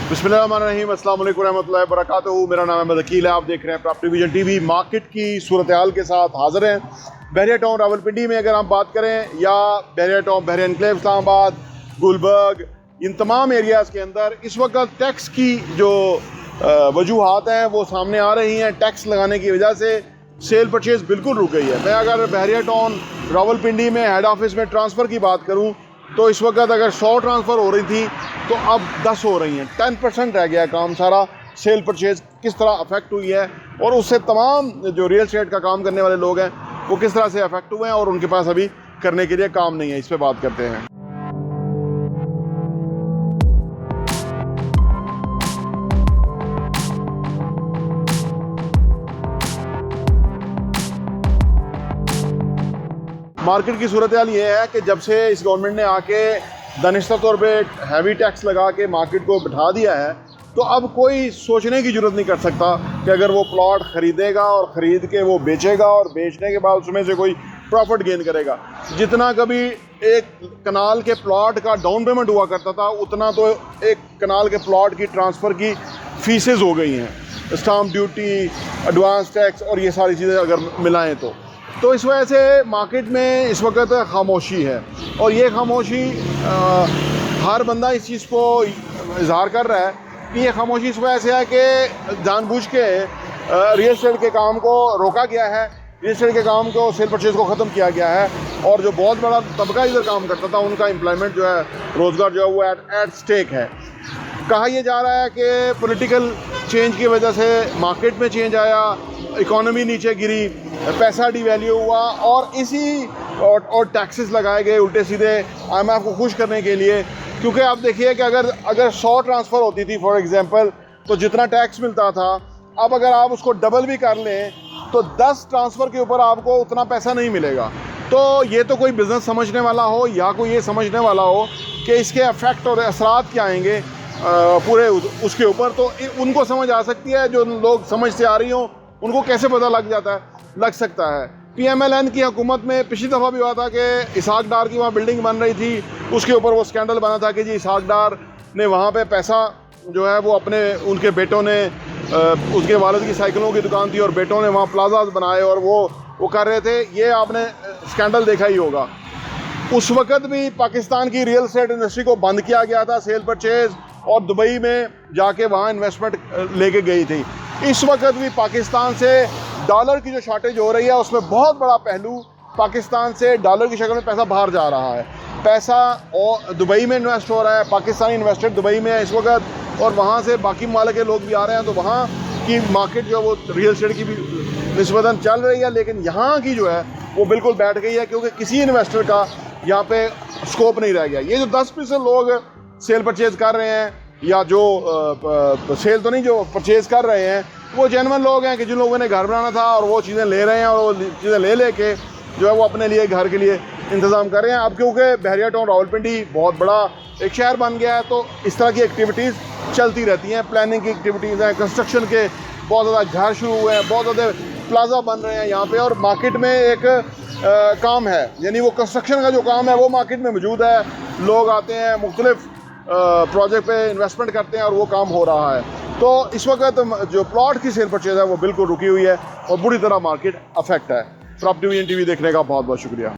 बिस्मिल्लाहिर्रहमानिर्रहीम, अस्सलाम वालेकुम रहमतुल्लाहि वबरकातुहू। मेरा नाम है वकील है। आप देख रहे हैं प्रॉपर्टी विजन टीवी। मार्केट की सूरत हाल के साथ हाज़िर हैं। बहरिया टाउन रावलपिंडी में अगर हम बात करें या बहरिया टाउन बहरिया एनक्लेव इस्लामाबाद, गुलबर्ग, इन तमाम एरियाज़ के अंदर इस वक्त टैक्स की जो वजूहात हैं वो सामने आ रही हैं। टैक्स लगाने की वजह से सेल परचेज़ बिल्कुल रुक गई है। मैं अगर बहरिया टाउन रावलपिंडी में हेड ऑफिस में ट्रांसफ़र की बात करूँ तो इस वक्त अगर 100 ट्रांसफ़र हो रही थी तो अब 10 हो रही हैं। 10% रह गया काम सारा। सेल परचेज़ किस तरह अफेक्ट हुई है और उससे तमाम जो रियल एस्टेट का काम करने वाले लोग हैं वो किस तरह से अफेक्ट हुए हैं और उनके पास अभी करने के लिए काम नहीं है, इस पर बात करते हैं। मार्केट की सूरत हाल ये है कि जब से इस गवर्नमेंट ने आके दानिस्ता तौर पे हैवी टैक्स लगा के मार्केट को बिठा दिया है तो अब कोई सोचने की ज़रूरत नहीं कर सकता कि अगर वो प्लॉट ख़रीदेगा और ख़रीद के वो बेचेगा और बेचने के बाद उसमें से कोई प्रॉफिट गेन करेगा। जितना कभी एक कनाल के प्लॉट का डाउन पेमेंट हुआ करता था उतना तो एक कनाल के प्लॉट की ट्रांसफ़र की फ़ीसेस हो गई हैं, स्टाम्प ड्यूटी, एडवांस टैक्स और ये सारी चीज़ें अगर मिलाएँ तो इस वजह से मार्केट में इस वक्त खामोशी है। और ये खामोशी हर बंदा इस चीज़ को इजहार कर रहा है कि ये खामोशी इस वजह से है कि जानबूझ के रियल एस्टेट के काम को रोका गया है, रियल एस्टेट के काम को सेल परचेज़ को ख़त्म किया गया है और जो बहुत बड़ा तबका इधर काम करता था उनका एम्प्लॉयमेंट जो है, रोज़गार जो है वो एट स्टेक है। कहा यह जा रहा है कि पॉलिटिकल चेंज की वजह से मार्केट में चेंज आया, इकॉनमी नीचे गिरी, पैसा डिवैल्यू हुआ और इसी और टैक्सेस लगाए गए उल्टे सीधे IMF को खुश करने के लिए। क्योंकि आप देखिए कि अगर 100 ट्रांसफ़र होती थी फॉर एग्जांपल तो जितना टैक्स मिलता था, अब अगर आप उसको डबल भी कर लें तो 10 ट्रांसफ़र के ऊपर आपको उतना पैसा नहीं मिलेगा। तो ये तो कोई बिज़नेस समझने वाला हो या कोई ये समझने वाला हो कि इसके इफ़ेक्ट और असरात क्या आएंगे पूरे उसके ऊपर, तो उनको समझ आ सकती है। जो लोग समझ से आ रही हों उनको कैसे पता लग सकता है। PMLN की हुकूमत में पिछली दफ़ा भी हुआ था कि इसहाक डार की वहाँ बिल्डिंग बन रही थी, उसके ऊपर वो स्कैंडल बना था कि जी इसहाक डार ने वहाँ पे पैसा जो है वो अपने उनके बेटों ने उसके वालिद की साइकिलों की दुकान थी और बेटों ने वहाँ प्लाजाज बनाए और वो कर रहे थे। ये आपने स्कैंडल देखा ही होगा। उस वक़्त भी पाकिस्तान की रियल एस्टेट इंडस्ट्री को बंद किया गया था, सेल परचेज़, और दुबई में जाके वहाँ इन्वेस्टमेंट लेके गई थी। इस वक्त भी पाकिस्तान से डॉलर की जो शॉर्टेज हो रही है उसमें बहुत बड़ा पहलू पाकिस्तान से डॉलर की शक्ल में पैसा बाहर जा रहा है। पैसा और दुबई में इन्वेस्ट हो रहा है, पाकिस्तानी इन्वेस्टर दुबई में है इस वक्त और वहाँ से बाकी मालिक के लोग भी आ रहे हैं। तो वहाँ की मार्केट जो वो रियल एस्टेट की भी निस्बतन चल रही है, लेकिन यहाँ की जो है वो बिल्कुल बैठ गई है क्योंकि किसी इन्वेस्टर का यहाँ पे स्कोप नहीं रह गया। ये जो 10% लोग सेल परचेज़ कर रहे हैं या जो सेल तो नहीं, जो परचेज़ कर रहे हैं वो जेन्युइन लोग हैं कि जिन लोगों ने घर बनाना था और वो चीज़ें ले रहे हैं और वो चीज़ें ले के जो है वो अपने लिए घर के लिए इंतज़ाम कर रहे हैं। अब क्योंकि बहरिया टाउन रावलपिंडी बहुत बड़ा एक शहर बन गया है तो इस तरह की एक्टिविटीज़ चलती रहती हैं। प्लानिंग की एक्टिविटीज़ हैं, कंस्ट्रक्शन के बहुत ज़्यादा घर शुरू हुए हैं, बहुत ज़्यादा प्लाजा बन रहे हैं यहाँ पे और मार्केट में एक काम है, यानी वो कंस्ट्रक्शन का जो काम है वो मार्केट में मौजूद है। लोग आते हैं, मुख्तलिफ प्रोजेक्ट पे इन्वेस्टमेंट करते हैं और वो काम हो रहा है। तो इस वक्त जो प्लॉट की सेल परचेज़ है वो बिल्कुल रुकी हुई है और बुरी तरह मार्केट अफेक्ट है। प्रॉपर्टी विजन टीवी देखने का बहुत बहुत शुक्रिया।